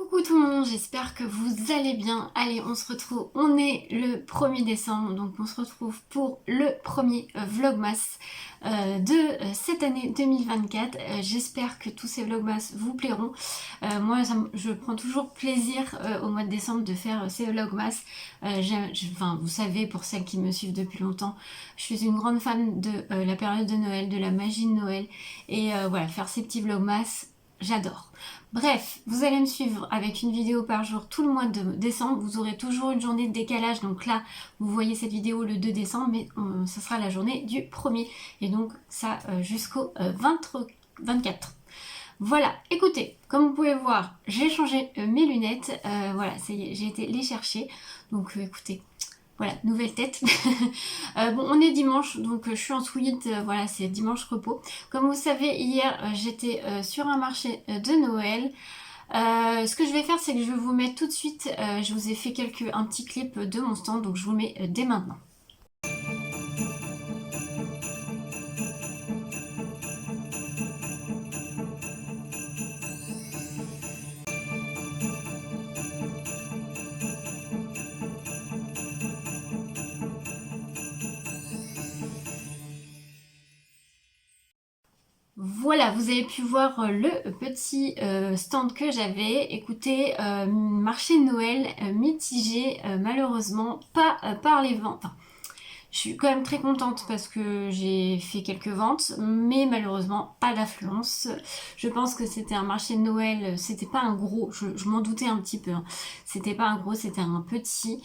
Coucou tout le monde, j'espère que vous allez bien. Allez, on se retrouve, on est le 1er décembre, donc on se retrouve pour le premier Vlogmas de cette année 2024. J'espère que tous ces Vlogmas vous plairont. Moi, je prends toujours plaisir au mois de décembre de faire ces Vlogmas. Enfin, vous savez, pour celles qui me suivent depuis longtemps, je suis une grande fan de la période de Noël, de la magie de Noël. Et voilà, faire ces petits Vlogmas, j'adore. Bref, vous allez me suivre avec une vidéo par jour tout le mois de décembre. Vous aurez toujours une journée de décalage. Donc là, vous voyez cette vidéo le 2 décembre, mais ça sera la journée du 1er. Et donc ça jusqu'au 24. Voilà, écoutez, comme vous pouvez voir, j'ai changé mes lunettes. Voilà, ça y est, j'ai été les chercher. Donc écoutez, voilà, nouvelle tête. Bon, on est dimanche, donc je suis en tweed, voilà, c'est dimanche repos. Comme vous savez, hier, j'étais sur un marché de Noël. Ce que je vais faire, c'est que je vais vous mettre tout de suite, je vous ai fait un petit clip de mon stand, donc je vous mets dès maintenant. Voilà, vous avez pu voir le petit stand que j'avais. Écoutez, marché de Noël mitigé, malheureusement, pas par les ventes. Enfin, je suis quand même très contente parce que j'ai fait quelques ventes, mais malheureusement pas d'affluence. Je pense que c'était un marché de Noël, c'était pas un gros, je m'en doutais un petit peu. Hein. C'était pas un gros, c'était un petit,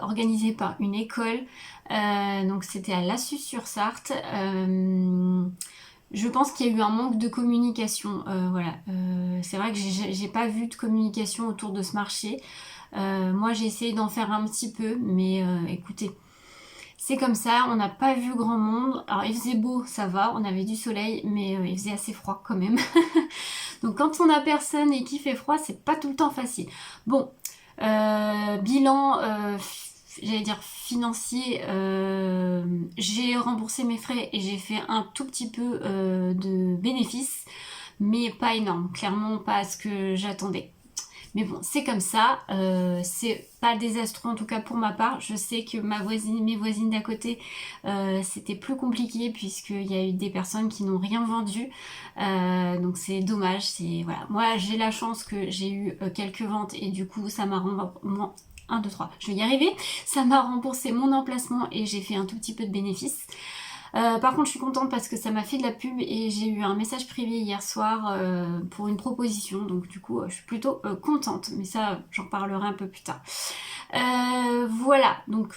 organisé par une école. Donc c'était à Lassus-sur-Sarthe. Je pense qu'il y a eu un manque de communication. Voilà, c'est vrai que j'ai pas vu de communication autour de ce marché. Moi, j'ai essayé d'en faire un petit peu, mais écoutez, c'est comme ça. On n'a pas vu grand monde. Alors, il faisait beau, ça va. On avait du soleil, mais il faisait assez froid quand même. Donc, quand on a personne et qu'il fait froid, c'est pas tout le temps facile. Bon, bilan. J'allais dire financier, j'ai remboursé mes frais et j'ai fait un tout petit peu de bénéfices, mais pas énorme, clairement pas ce que j'attendais. Mais bon, c'est comme ça, c'est pas désastreux en tout cas pour ma part. Je sais que mes voisines d'à côté, c'était plus compliqué puisqu'il y a eu des personnes qui n'ont rien vendu. Donc c'est dommage. Voilà. Moi j'ai la chance que j'ai eu quelques ventes et du coup ça m'a remboursé. 1, 2, 3, je vais y arriver. Ça m'a remboursé mon emplacement et j'ai fait un tout petit peu de bénéfice. Par contre, je suis contente parce que ça m'a fait de la pub et j'ai eu un message privé hier soir pour une proposition. Donc du coup, je suis plutôt contente. Mais ça, j'en parlerai un peu plus tard. Voilà, donc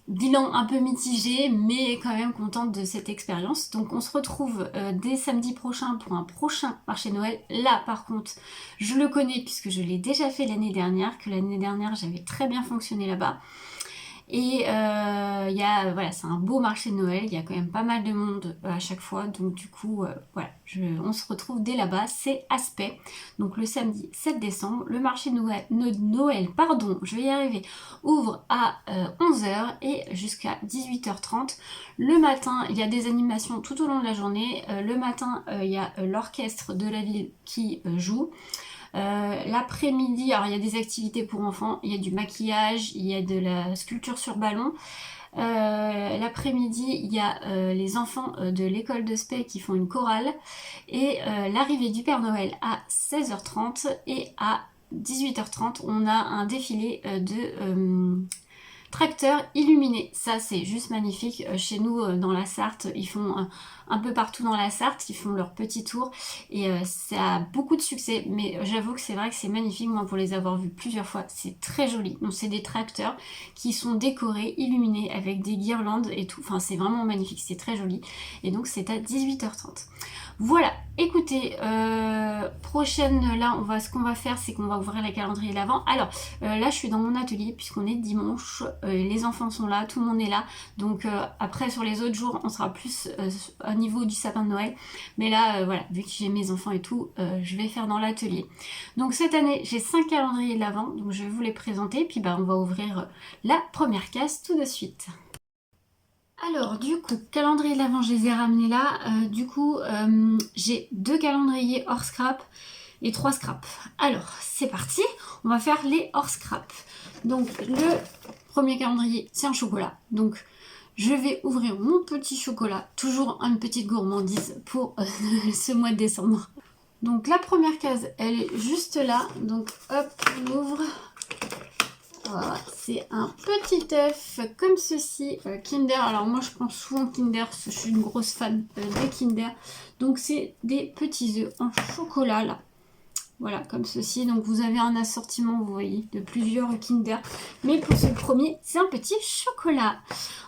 bilan un peu mitigé, mais quand même contente de cette expérience. Donc on se retrouve dès samedi prochain pour un prochain marché Noël. Là par contre, je le connais puisque je l'ai déjà fait l'année dernière, que l'année dernière j'avais très bien fonctionné là-bas. Et voilà, c'est un beau marché de Noël, il y a quand même pas mal de monde à chaque fois, donc du coup, voilà, on se retrouve dès là-bas, c'est Aspect, donc le samedi 7 décembre, le marché de Noël, pardon, je vais y arriver, ouvre à 11h et jusqu'à 18h30. Le matin, il y a des animations tout au long de la journée, le matin, il y a l'orchestre de la ville qui joue. L'après-midi, alors il y a des activités pour enfants, il y a du maquillage, il y a de la sculpture sur ballon. L'après-midi, il y a les enfants de l'école de Spey qui font une chorale et l'arrivée du Père Noël à 16h30 et à 18h30, on a un défilé de tracteurs illuminés. Ça, c'est juste magnifique. Chez nous, dans la Sarthe, ils font un peu partout dans la Sarthe, ils font leur petit tour et ça a beaucoup de succès. Mais j'avoue que c'est vrai que c'est magnifique. Moi, pour les avoir vus plusieurs fois, c'est très joli. Donc, c'est des tracteurs qui sont décorés, illuminés avec des guirlandes et tout. Enfin, c'est vraiment magnifique. C'est très joli. Et donc, c'est à 18h30. Voilà, écoutez, prochaine, là, ce qu'on va faire, c'est qu'on va ouvrir la calendrier de l'Avent. Alors, là, je suis dans mon atelier, puisqu'on est dimanche, les enfants sont là, tout le monde est là. Donc, après, sur les autres jours, on sera plus au niveau du sapin de Noël. Mais là, voilà, vu que j'ai mes enfants et tout, je vais faire dans l'atelier. Donc, cette année, j'ai 5 calendriers de l'Avent, donc je vais vous les présenter. Puis, on va ouvrir la première case tout de suite. Alors du coup, calendrier de l'Avent, je les ai ramenés là. J'ai 2 calendriers hors scrap et 3 scrap. Alors, c'est parti, on va faire les hors scrap. Donc le premier calendrier, c'est un chocolat. Donc je vais ouvrir mon petit chocolat, toujours une petite gourmandise pour ce mois de décembre. Donc la première case, elle est juste là. Donc hop, on ouvre. Voilà, c'est un petit œuf comme ceci, Kinder. Alors moi je prends souvent Kinder, parce que je suis une grosse fan des Kinder. Donc c'est des petits œufs en chocolat là. Voilà, comme ceci. Donc vous avez un assortiment, vous voyez, de plusieurs Kinder. Mais pour ce premier, c'est un petit chocolat.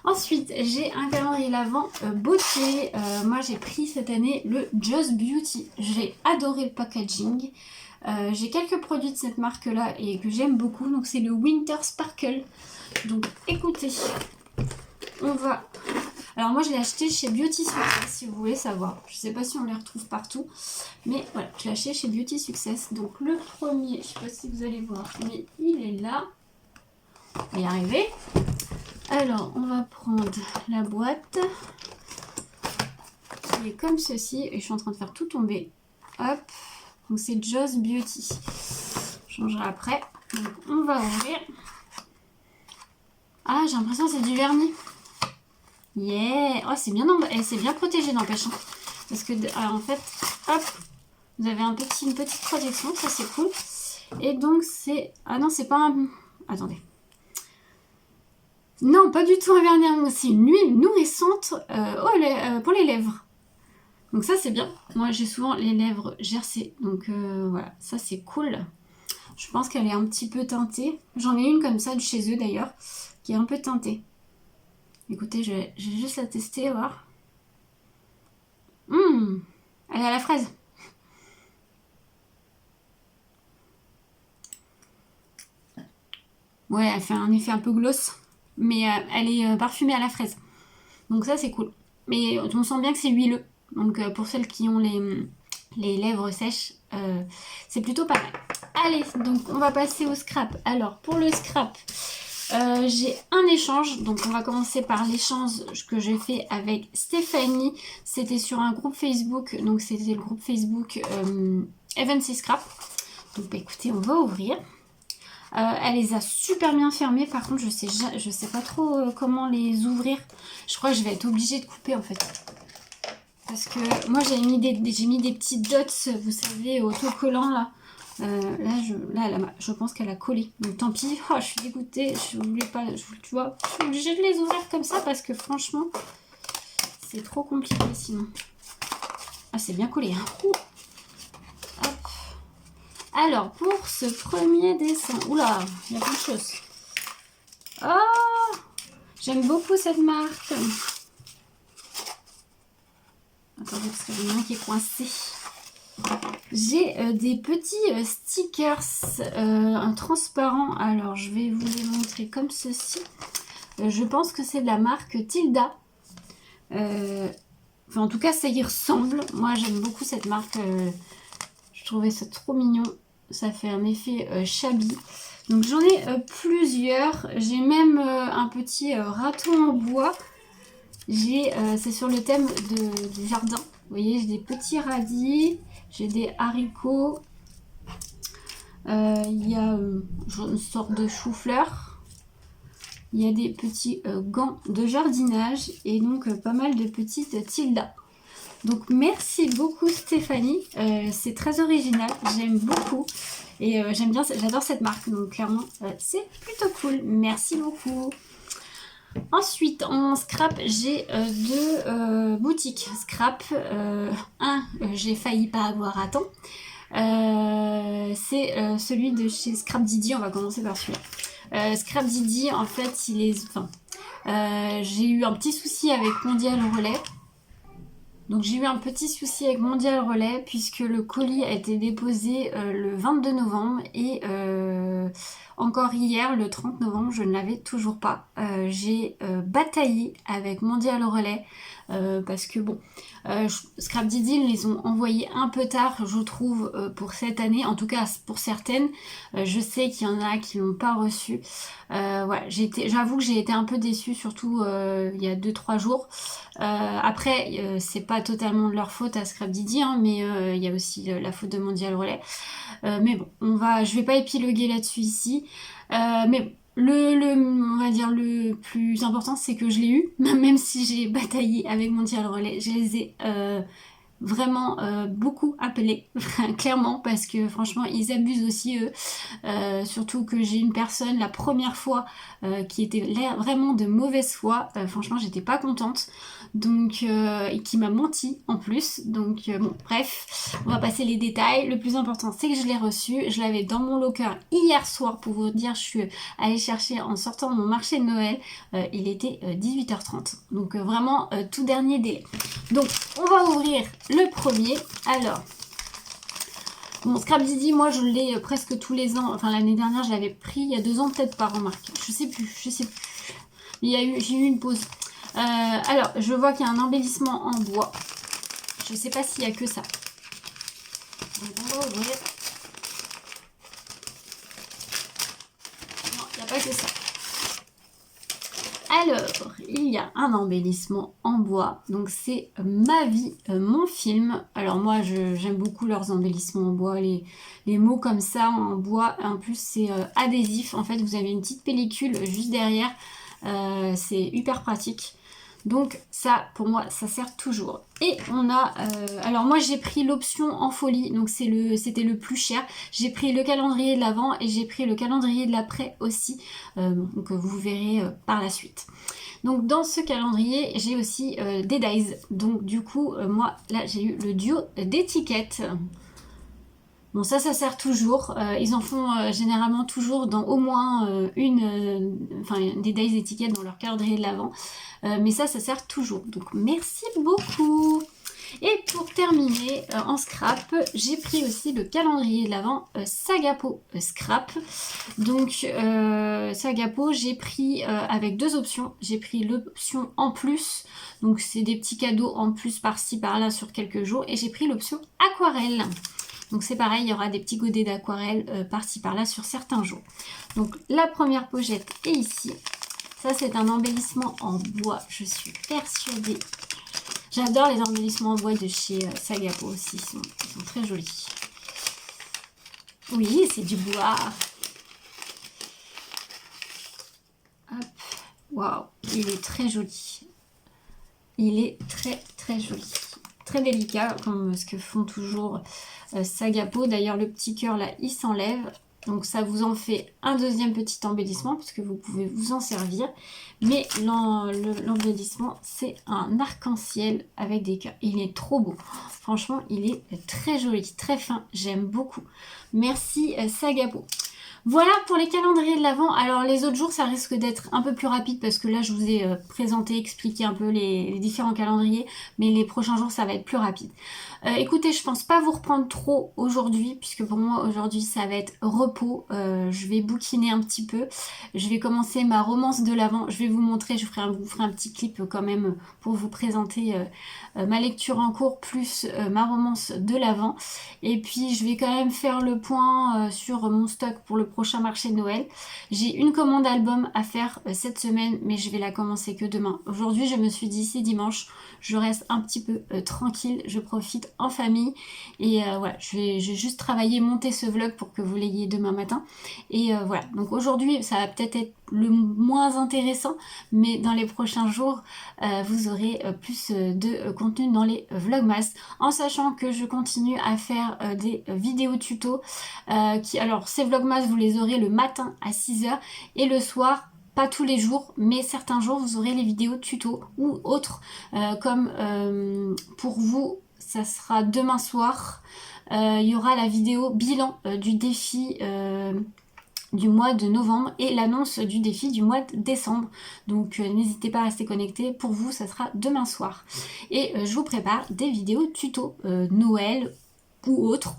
Ensuite, j'ai un calendrier l'Avent beauté. Moi, j'ai pris cette année le Just Beauty. J'ai adoré le packaging. J'ai quelques produits de cette marque-là et que j'aime beaucoup. Donc c'est le Winter Sparkle. Donc écoutez, on va... Alors moi je l'ai acheté chez Beauty Success si vous voulez savoir. Je ne sais pas si on les retrouve partout. Mais voilà, je l'ai acheté chez Beauty Success. Donc le premier, je ne sais pas si vous allez voir, mais il est là. On va y arriver. Alors on va prendre la boîte. Qui est comme ceci. Et je suis en train de faire tout tomber. Hop. Donc c'est Just Beauty. Je changerai après. Donc on va ouvrir. Ah, j'ai l'impression que c'est du vernis. Yeah! Oh, c'est bien, c'est bien protégé, n'empêche. Hein. Parce que, alors, en fait, hop, vous avez une petite protection, ça c'est cool. Et donc, c'est... Ah non, c'est pas un... Attendez. Non, pas du tout un vernis. C'est une huile nourrissante pour les lèvres. Donc ça, c'est bien. Moi, j'ai souvent les lèvres gercées. Donc, voilà, ça c'est cool. Je pense qu'elle est un petit peu teintée. J'en ai une comme ça de chez eux, d'ailleurs, qui est un peu teintée. Écoutez, je vais juste la tester, voir. Elle est à la fraise. Ouais, elle fait un effet un peu gloss. Mais elle est parfumée à la fraise. Donc ça, c'est cool. Mais on sent bien que c'est huileux. Donc pour celles qui ont les lèvres sèches, c'est plutôt pas mal. Allez, donc on va passer au scrap. Alors, pour le scrap... j'ai un échange, donc on va commencer par l'échange que j'ai fait avec Stéphanie. C'était sur un groupe Facebook, donc c'était le groupe Facebook Evency Scrap. Donc bah, écoutez, on va ouvrir. Elle les a super bien fermées, par contre je sais pas trop comment les ouvrir. Je crois que je vais être obligée de couper en fait. Parce que moi j'ai mis des petits dots, vous savez, autocollants là. Là, je pense qu'elle a collé. Donc tant pis. Oh, je suis dégoûtée. Je voulais pas. Tu vois, je suis obligée de les ouvrir comme ça parce que franchement, c'est trop compliqué sinon. Ah, c'est bien collé. Hein. Hop. Alors, pour ce premier dessin. Oula, il y a plein de choses. Oh, j'aime beaucoup cette marque. Attendez, parce qu'il y en a un qui est coincé. J'ai des petits stickers transparents. Alors, je vais vous les montrer comme ceci. Je pense que c'est de la marque Tilda. Enfin, en tout cas, ça y ressemble. Moi, j'aime beaucoup cette marque. Je trouvais ça trop mignon. Ça fait un effet shabby. Donc, j'en ai plusieurs. J'ai même un petit raton en bois. C'est sur le thème du jardin. Vous voyez, j'ai des petits radis. J'ai des haricots, il y a une sorte de chou-fleur, il y a des petits gants de jardinage et donc pas mal de petites tildas. Donc merci beaucoup Stéphanie, c'est très original, j'aime beaucoup et j'aime bien, j'adore cette marque donc clairement c'est plutôt cool, merci beaucoup. Ensuite, en scrap, j'ai deux boutiques scrap. J'ai failli pas avoir à temps. C'est celui de chez Scrap Didi. On va commencer par celui-là. Scrap Didi, en fait, j'ai eu un petit souci avec Mondial Relais. Donc j'ai eu un petit souci avec Mondial Relais puisque le colis a été déposé le 22 novembre et Encore hier, le 30 novembre, je ne l'avais toujours pas. J'ai bataillé avec Mondial Relais parce que bon, Scrap Didi ils les ont envoyés un peu tard, je trouve, pour cette année. En tout cas, pour certaines, je sais qu'il y en a qui l'ont pas reçu. Voilà, j'avoue que j'ai été un peu déçue, surtout il y a 2-3 jours. Après, c'est pas totalement de leur faute à Scrap Didi, hein, mais il y a aussi la faute de Mondial Relais. Mais bon, je vais pas épiloguer là-dessus ici. Mais bon, on va dire le plus important, c'est que je l'ai eu, même si j'ai bataillé avec Mondial Relais. Je les ai vraiment beaucoup appelés, clairement, parce que franchement, ils abusent aussi eux. Surtout que j'ai une personne la première fois qui était l'air vraiment de mauvaise foi. Franchement, j'étais pas contente. Donc, et qui m'a menti en plus. Donc, bon, bref, on va passer les détails. Le plus important, c'est que je l'ai reçu. Je l'avais dans mon locker hier soir pour vous dire. Je suis allée chercher en sortant de mon marché de Noël. Il était 18h30. Donc, vraiment, tout dernier délai. Donc, on va ouvrir le premier. Alors, bon, Scrap Didi, moi je l'ai presque tous les ans. Enfin, l'année dernière, je l'avais pris. Il y a 2 ans, peut-être pas, remarque. Je sais plus. J'ai eu une pause. Alors, je vois qu'il y a un embellissement en bois. Je sais pas s'il y a que ça. Donc, on va ouvrir. Non, il n'y a pas que ça. Alors, il y a un embellissement en bois. Donc, c'est Ma vie, mon film. Alors, moi, j'aime beaucoup leurs embellissements en bois. Les mots comme ça en bois. En plus, c'est adhésif. En fait, vous avez une petite pellicule juste derrière. C'est hyper pratique. Donc ça, pour moi, ça sert toujours. Et on a... alors moi, j'ai pris l'option en folie. Donc c'était le plus cher. J'ai pris le calendrier de l'avant et j'ai pris le calendrier de l'après aussi. Donc vous verrez par la suite. Donc dans ce calendrier, j'ai aussi des dies. Donc du coup, moi, là, j'ai eu le duo d'étiquettes. Bon, ça sert toujours. Ils en font généralement toujours dans au moins des days étiquettes dans leur calendrier de l'avant. Mais ça sert toujours. Donc, merci beaucoup. Et pour terminer, en scrap, j'ai pris aussi le calendrier de l'avant Sagapo scrap. Donc, Sagapo, j'ai pris avec 2 options. J'ai pris l'option en plus. Donc, c'est des petits cadeaux en plus par-ci, par-là sur quelques jours. Et j'ai pris l'option aquarelle. Donc c'est pareil, il y aura des petits godets d'aquarelle par-ci par-là sur certains jours. Donc la première pochette est ici. Ça c'est un embellissement en bois, je suis persuadée. J'adore les embellissements en bois de chez Sagapo aussi, ils sont très jolis. Oui, c'est du bois. Hop, waouh, il est très joli. Il est très très joli. Très délicat, comme ce que font toujours Sagapo. D'ailleurs, le petit cœur là, il s'enlève. Donc ça vous en fait un deuxième petit embellissement puisque vous pouvez vous en servir. Mais l'embellissement, c'est un arc-en-ciel avec des cœurs. Il est trop beau. Franchement, il est très joli, très fin. J'aime beaucoup. Merci Sagapo. Voilà pour les calendriers de l'Avent. Alors les autres jours ça risque d'être un peu plus rapide parce que là je vous ai présenté, expliqué un peu les différents calendriers, mais les prochains jours ça va être plus rapide. Écoutez, je pense pas vous reprendre trop aujourd'hui puisque pour moi aujourd'hui ça va être repos. Je vais bouquiner un petit peu. Je vais commencer ma romance de l'Avent. Je vais vous montrer, vous ferai un petit clip quand même pour vous présenter ma lecture en cours plus ma romance de l'Avent. Et puis je vais quand même faire le point sur mon stock pour le prochain marché de Noël. J'ai une commande album à faire cette semaine, mais je vais la commencer que demain. Aujourd'hui, je me suis dit, c'est dimanche, je reste un petit peu tranquille, je profite en famille. Et voilà, je vais juste travailler, monter ce vlog pour que vous l'ayez demain matin. Et voilà, donc aujourd'hui, ça va peut-être être le moins intéressant, mais dans les prochains jours, vous aurez plus de contenu dans les vlogmas, en sachant que je continue à faire des vidéos tuto alors ces vlogmas vous les aurez le matin à 6h et le soir, pas tous les jours, mais certains jours vous aurez les vidéos tuto ou autres, comme pour vous ça sera demain soir, il y aura la vidéo bilan du défi du mois de novembre et l'annonce du défi du mois de décembre. Donc n'hésitez pas à rester connectés. Pour vous, ça sera demain soir. Et je vous prépare des vidéos tuto Noël ou autre.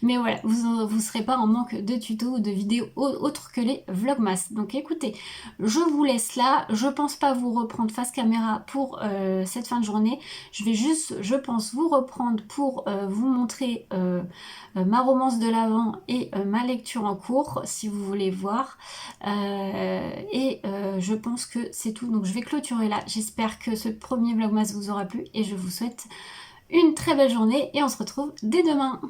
Mais voilà, vous serez pas en manque de tutos ou de vidéos autres que les vlogmas. Donc écoutez, je vous laisse là. Je pense pas vous reprendre face caméra pour cette fin de journée. Je vais juste, je pense, vous reprendre pour vous montrer ma romance de l'Avent et ma lecture en cours, si vous voulez voir. Je pense que c'est tout. Donc je vais clôturer là. J'espère que ce premier vlogmas vous aura plu et je vous souhaite une très belle journée et on se retrouve dès demain.